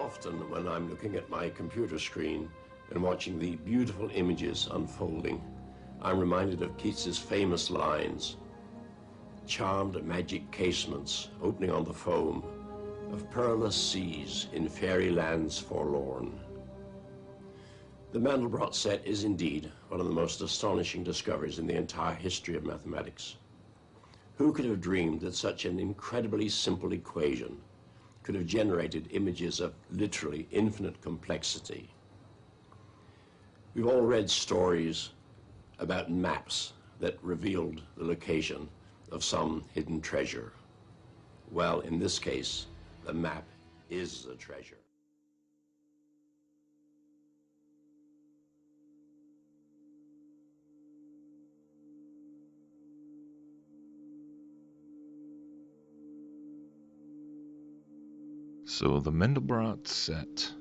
Often when I'm looking at my computer screen and watching the beautiful images unfolding, I'm reminded of Keats's famous lines, charmed magic casements opening on the foam of perilous seas in fairy lands forlorn. The Mandelbrot set is indeed one of the most astonishing discoveries in the entire history of mathematics. Who could have dreamed that such an incredibly simple equation could have generated images of literally infinite complexity? We've all read stories about maps that revealed the location of some hidden treasure. Well, in this case, the map is the treasure. So the Mandelbrot set.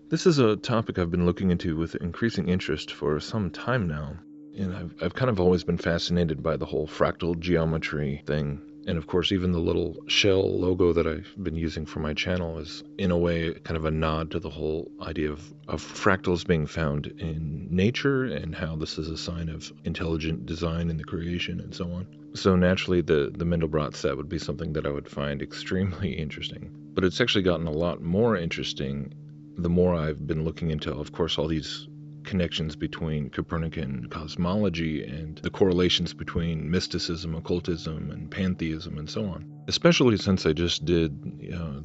This is a topic I've been looking into with increasing interest for some time now, and I've kind of always been fascinated by the whole fractal geometry thing. And of course, even the little shell logo that I've been using for my channel is, in a way, kind of a nod to the whole idea of fractals being found in nature and how this is a sign of intelligent design in the creation and so on. So naturally, the Mandelbrot set would be something that I would find extremely interesting. But it's actually gotten a lot more interesting the more I've been looking into, of course, all these connections between Copernican cosmology and the correlations between mysticism, occultism, and pantheism, and so on. Especially since I just did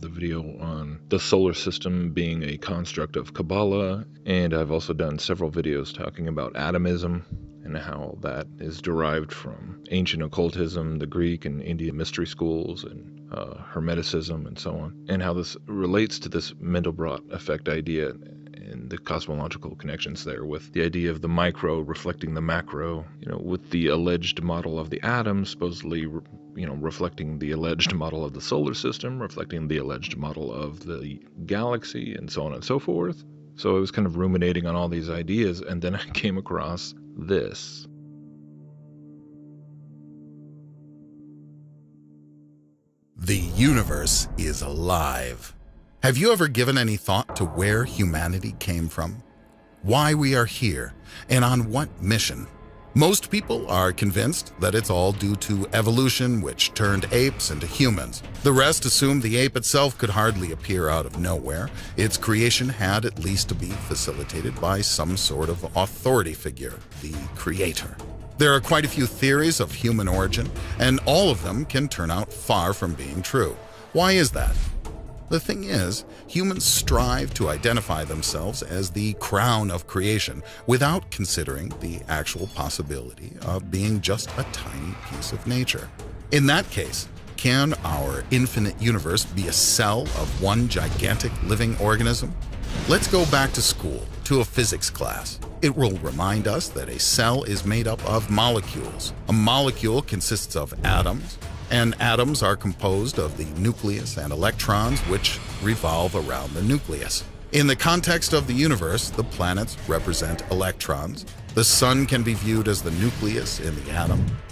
the video on the solar system being a construct of Kabbalah, and I've also done several videos talking about atomism and how that is derived from ancient occultism, the Greek and Indian mystery schools, and Hermeticism, and so on, and how this relates to this Mandelbrot effect idea and the cosmological connections there with the idea of the micro reflecting the macro, with the alleged model of the atom supposedly, reflecting the alleged model of the solar system, reflecting the alleged model of the galaxy, and so on and so forth. So I was kind of ruminating on all these ideas, and then I came across this. The universe is alive. Have you ever given any thought to where humanity came from? Why we are here, and on what mission? Most people are convinced that it's all due to evolution, which turned apes into humans. The rest assume the ape itself could hardly appear out of nowhere. Its creation had at least to be facilitated by some sort of authority figure, the creator. There are quite a few theories of human origin, and all of them can turn out far from being true. Why is that? The thing is, humans strive to identify themselves as the crown of creation without considering the actual possibility of being just a tiny piece of nature. In that case, can our infinite universe be a cell of one gigantic living organism? Let's go back to school, to a physics class. It will remind us that a cell is made up of molecules. A molecule consists of atoms, and atoms are composed of the nucleus and electrons which revolve around the nucleus. In the context of the universe, the planets represent electrons. The sun can be viewed as the nucleus in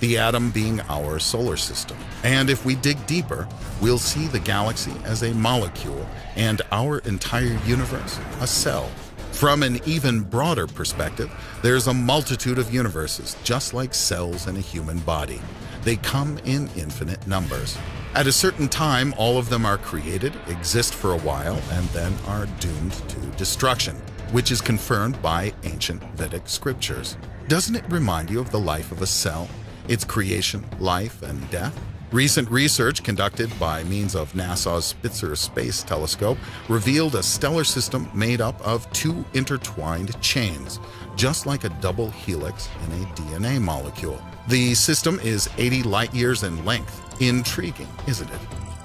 the atom being our solar system. And if we dig deeper, we'll see the galaxy as a molecule and our entire universe a cell. From an even broader perspective, there's a multitude of universes, just like cells in a human body. They come in infinite numbers. At a certain time, all of them are created, exist for a while, and then are doomed to destruction, which is confirmed by ancient Vedic scriptures. Doesn't it remind you of the life of a cell, its creation, life, and death? Recent research conducted by means of NASA's Spitzer Space Telescope revealed a stellar system made up of two intertwined chains, just like a double helix in a DNA molecule. The system is 80 light years in length. Intriguing, isn't it?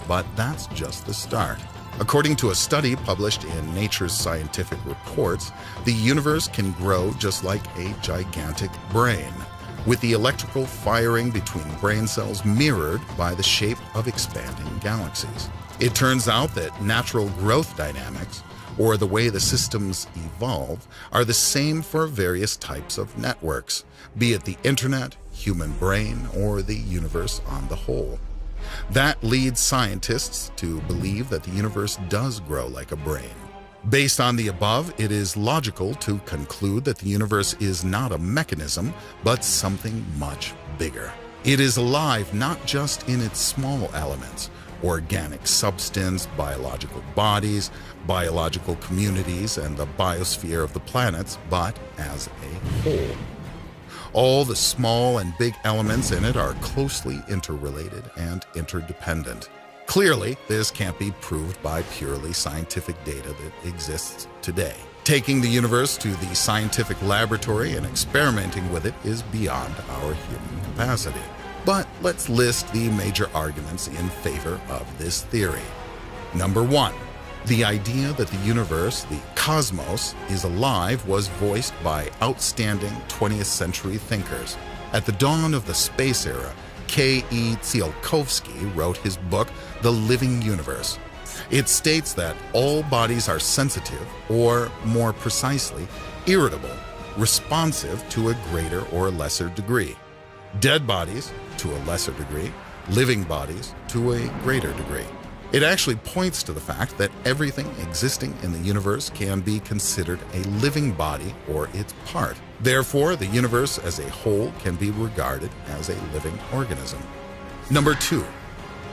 But that's just the start. According to a study published in Nature's Scientific Reports, the universe can grow just like a gigantic brain, with the electrical firing between brain cells mirrored by the shape of expanding galaxies. It turns out that natural growth dynamics, or the way the systems evolve, are the same for various types of networks, be it the internet, human brain, or the universe on the whole. That leads scientists to believe that the universe does grow like a brain. Based on the above, it is logical to conclude that the universe is not a mechanism, but something much bigger. It is alive not just in its small elements, organic substance, biological bodies, biological communities, and the biosphere of the planets, but as a whole. All the small and big elements in it are closely interrelated and interdependent. Clearly, this can't be proved by purely scientific data that exists today. Taking the universe to the scientific laboratory and experimenting with it is beyond our human capacity. But let's list the major arguments in favor of this theory. Number 1. The idea that the universe, the cosmos, is alive was voiced by outstanding 20th century thinkers. At the dawn of the space era, K.E. Tsiolkovsky wrote his book, The Living Universe. It states that all bodies are sensitive, or more precisely, irritable, responsive to a greater or lesser degree. Dead bodies, to a lesser degree, living bodies, to a greater degree. It actually points to the fact that everything existing in the universe can be considered a living body or its part. Therefore, the universe as a whole can be regarded as a living organism. Number 2,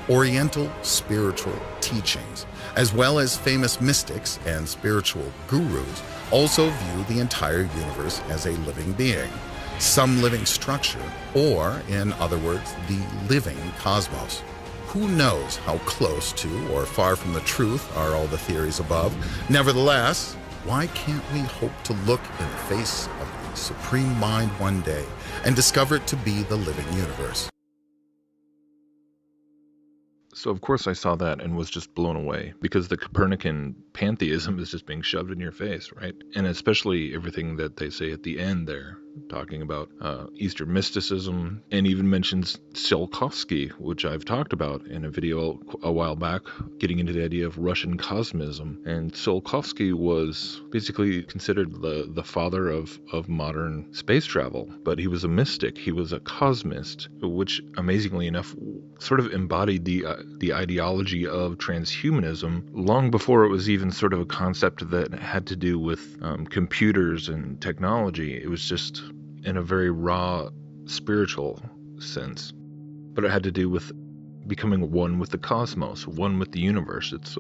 Oriental spiritual teachings, as well as famous mystics and spiritual gurus, also view the entire universe as a living being, some living structure, or, in other words, the living cosmos. Who knows how close to or far from the truth are all the theories above? Nevertheless, why can't we hope to look in the face of the Supreme Mind one day and discover it to be the living universe? So of course I saw that and was just blown away, because the Copernican pantheism is just being shoved in your face, right? And especially everything that they say at the end there, talking about Eastern mysticism, and even mentions Tsiolkovsky, which I've talked about in a video a while back, getting into the idea of Russian cosmism. And Tsiolkovsky was basically considered the father of modern space travel, but he was a mystic, he was a cosmist, which amazingly enough sort of embodied the ideology of transhumanism long before it was even sort of a concept that had to do with computers and technology. It was just in a very raw spiritual sense, but it had to do with becoming one with the cosmos, one with the universe. It's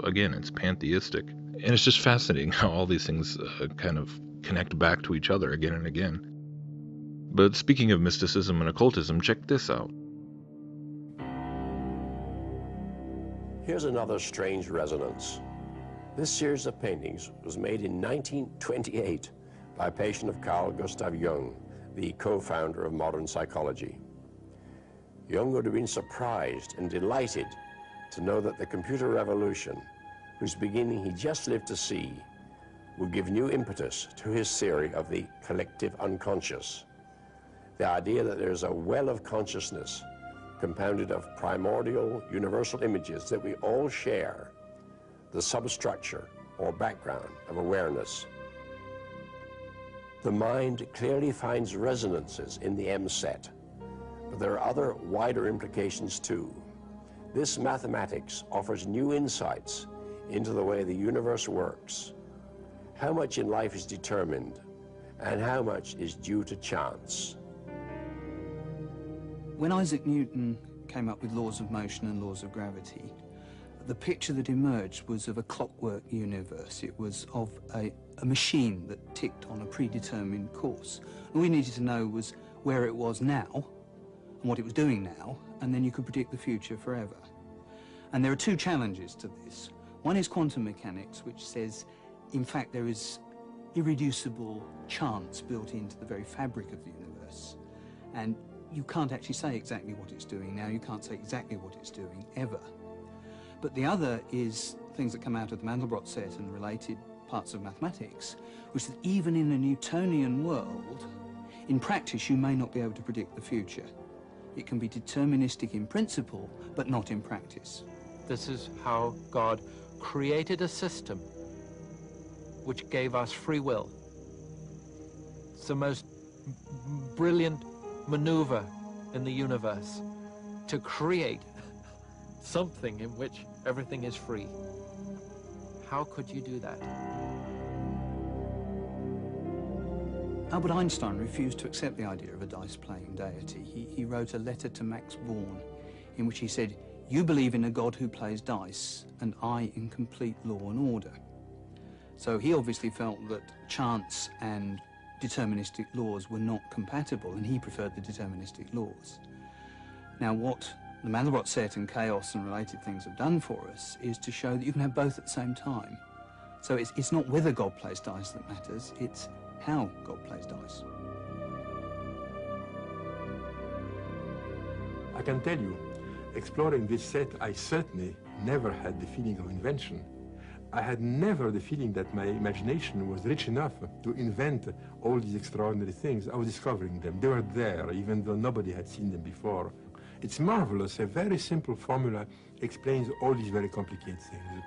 pantheistic, and it's just fascinating how all these things kind of connect back to each other again and again. But speaking of mysticism and occultism, check this out. Here's another strange resonance. This series of paintings was made in 1928 by a patient of Carl Gustav Jung, the co-founder of modern psychology. Jung would have been surprised and delighted to know that the computer revolution, whose beginning he just lived to see, would give new impetus to his theory of the collective unconscious. The idea that there is a well of consciousness compounded of primordial universal images that we all share, the substructure or background of awareness. The mind clearly finds resonances in the M set, but there are other wider implications too. This mathematics offers new insights into the way the universe works, how much in life is determined, and how much is due to chance. When Isaac Newton came up with laws of motion and laws of gravity, the picture that emerged was of a clockwork universe. It was of a machine that ticked on a predetermined course. All we needed to know was where it was now and what it was doing now, and then you could predict the future forever. And there are two challenges to this. One is quantum mechanics, which says, in fact, there is irreducible chance built into the very fabric of the universe. And you can't actually say exactly what it's doing now. You can't say exactly what it's doing, ever. But the other is things that come out of the Mandelbrot set and related parts of mathematics, which is that even in a Newtonian world, in practice, you may not be able to predict the future. It can be deterministic in principle, but not in practice. This is how God created a system which gave us free will. It's the most brilliant maneuver in the universe, to create something in which everything is free. How could you do that? Albert Einstein refused to accept the idea of a dice-playing deity. He wrote a letter to Max Born in which he said, "You believe in a God who plays dice, and I in complete law and order." So he obviously felt that chance and deterministic laws were not compatible, and he preferred the deterministic laws. Now, what the Mandelbrot set and chaos and related things have done for us is to show that you can have both at the same time. So it's not whether God plays dice that matters, it's how God plays dice. I can tell you, exploring this set, I certainly never had the feeling of invention. I had never the feeling that my imagination was rich enough to invent all these extraordinary things. I was discovering them. They were there, even though nobody had seen them before. It's marvelous. A very simple formula explains all these very complicated things.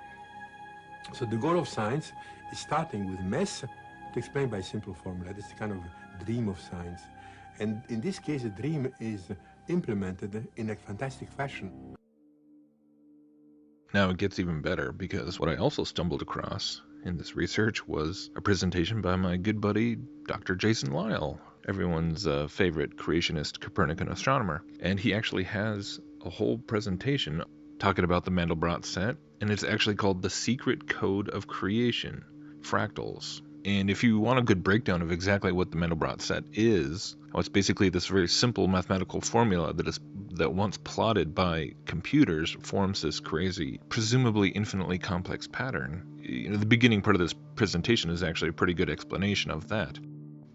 So the goal of science is starting with mess to explain by simple formula. That's the kind of dream of science. And in this case, the dream is implemented in a fantastic fashion. Now it gets even better, because what I also stumbled across in this research was a presentation by my good buddy, Dr. Jason Lisle, everyone's favorite creationist Copernican astronomer. And he actually has a whole presentation talking about the Mandelbrot set, and it's actually called The Secret Code of Creation, Fractals. And if you want a good breakdown of exactly what the Mandelbrot set is, it's basically this very simple mathematical formula that once plotted by computers forms this crazy, presumably infinitely complex pattern. The beginning part of this presentation is actually a pretty good explanation of that.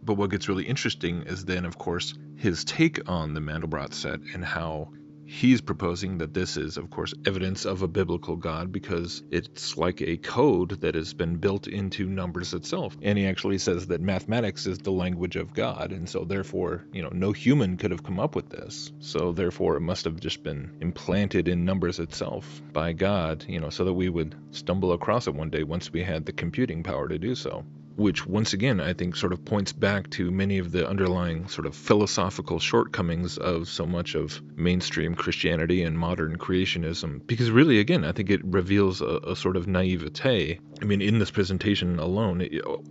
But what gets really interesting is then, of course, his take on the Mandelbrot set and how he's proposing that this is, of course, evidence of a biblical God, because it's like a code that has been built into numbers itself. And he actually says that mathematics is the language of God, and so therefore, no human could have come up with this. So therefore, it must have just been implanted in numbers itself by God, so that we would stumble across it one day once we had the computing power to do so. Which, once again, I think sort of points back to many of the underlying sort of philosophical shortcomings of so much of mainstream Christianity and modern creationism. Because really, again, I think it reveals a sort of naivete. I mean, in this presentation alone,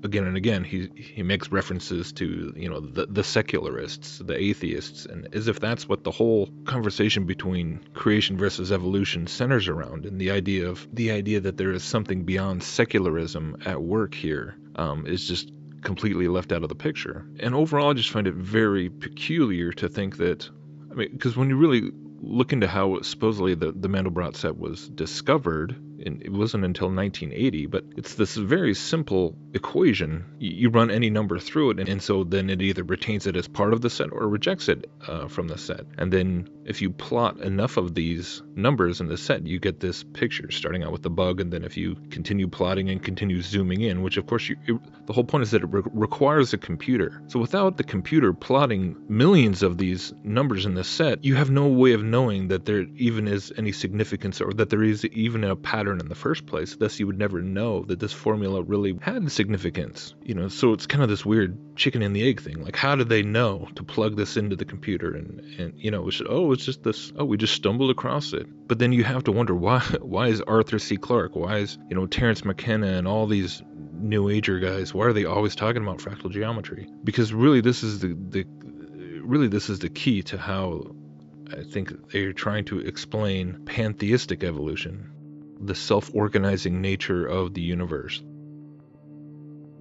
again and again, he makes references to, the secularists, the atheists, and as if that's what the whole conversation between creation versus evolution centers around, and the idea that there is something beyond secularism at work here. Is just completely left out of the picture. And overall, I just find it very peculiar to think that, because when you really look into how supposedly the Mandelbrot set was discovered, and it wasn't until 1980, but it's this very simple equation. You run any number through it, and so then it either retains it as part of the set or rejects it from the set. And then if you plot enough of these numbers in the set, you get this picture, starting out with the bug, and then if you continue plotting and continue zooming in, which of course, the whole point is that it requires a computer. So without the computer plotting millions of these numbers in the set, you have no way of knowing that there even is any significance, or that there is even a pattern in the first place. Thus, you would never know that this formula really had significance. So it's kind of this weird chicken and the egg thing. Like, how did they know to plug this into the computer? And it's just this. Oh, we just stumbled across it. But then you have to wonder why is Arthur C. Clarke? Why is Terence McKenna and all these New Ager guys? Why are they always talking about fractal geometry? Because really, this is the key to how I think they're trying to explain pantheistic evolution, the self-organizing nature of the universe.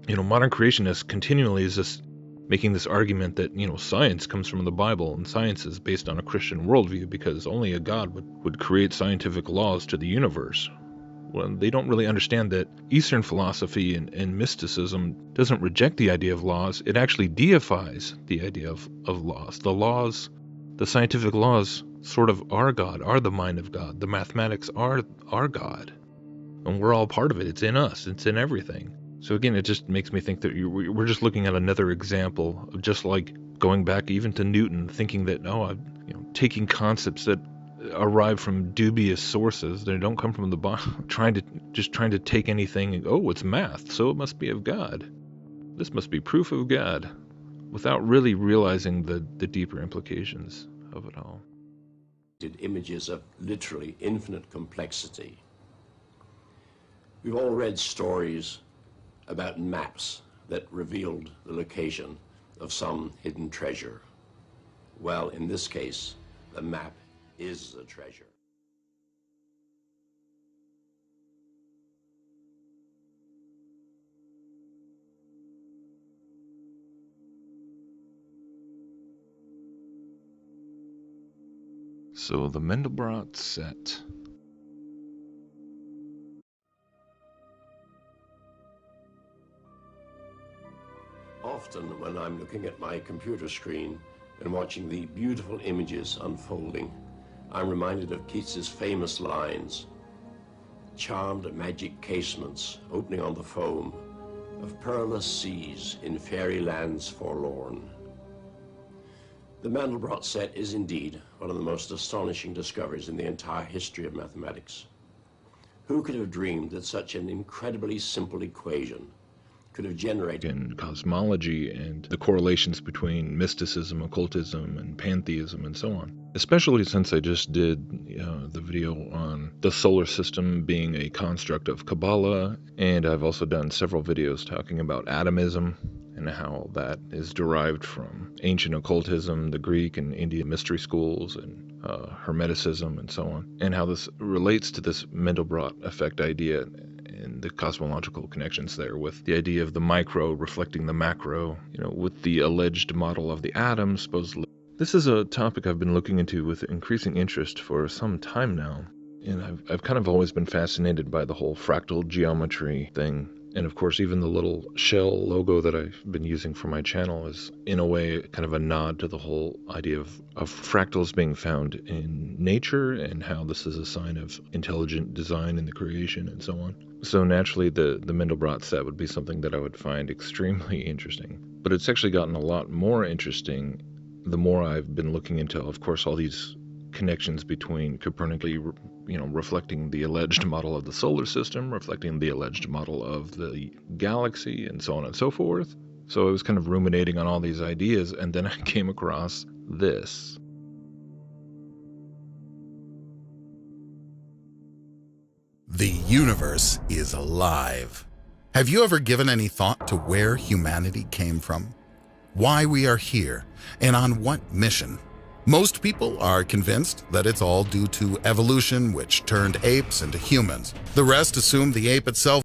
Modern creationists continually is just making this argument that, science comes from the Bible, and science is based on a Christian worldview because only a God would create scientific laws to the universe. Well, they don't really understand that Eastern philosophy and mysticism doesn't reject the idea of laws, it actually deifies the idea of laws. The scientific laws sort of are God, are the mind of God. The mathematics are God. And we're all part of it. It's in us. It's in everything. So again, it just makes me think that we're just looking at another example of just like going back even to Newton, thinking that, taking concepts that arrive from dubious sources, they don't come from the Bible, trying to take anything, it's math, so it must be of God. This must be proof of God, without really realizing the deeper implications of it all. images of literally infinite complexity. We've all read stories about maps that revealed the location of some hidden treasure. Well, in this case, the map is the treasure. So the Mandelbrot set. Often when I'm looking at my computer screen and watching the beautiful images unfolding, I'm reminded of Keats's famous lines, charmed magic casements opening on the foam of perilous seas in fairy lands forlorn. The Mandelbrot set is indeed one of the most astonishing discoveries in the entire history of mathematics. Who could have dreamed that such an incredibly simple equation could have generated in cosmology and the correlations between mysticism, occultism, and pantheism, and so on. Especially since I just did the video on the solar system being a construct of Kabbalah, and I've also done several videos talking about atomism and how that is derived from ancient occultism, the Greek and Indian mystery schools, and Hermeticism, and so on, and how this relates to this Mandelbrot effect idea and the cosmological connections there with the idea of the micro reflecting the macro, with the alleged model of the atom, supposedly. This is a topic I've been looking into with increasing interest for some time now, and I've kind of always been fascinated by the whole fractal geometry thing. And of course, even the little shell logo that I've been using for my channel is, in a way, kind of a nod to the whole idea of fractals being found in nature and how this is a sign of intelligent design in the creation and so on. So naturally, the Mandelbrot set would be something that I would find extremely interesting. But it's actually gotten a lot more interesting the more I've been looking into, of course, all these connections between Copernically, reflecting the alleged model of the solar system, reflecting the alleged model of the galaxy, and so on and so forth. So I was kind of ruminating on all these ideas, and then I came across this. The universe is alive. Have you ever given any thought to where humanity came from? Why we are here, and on what mission? Most people are convinced that it's all due to evolution, which turned apes into humans. The rest assume the ape itself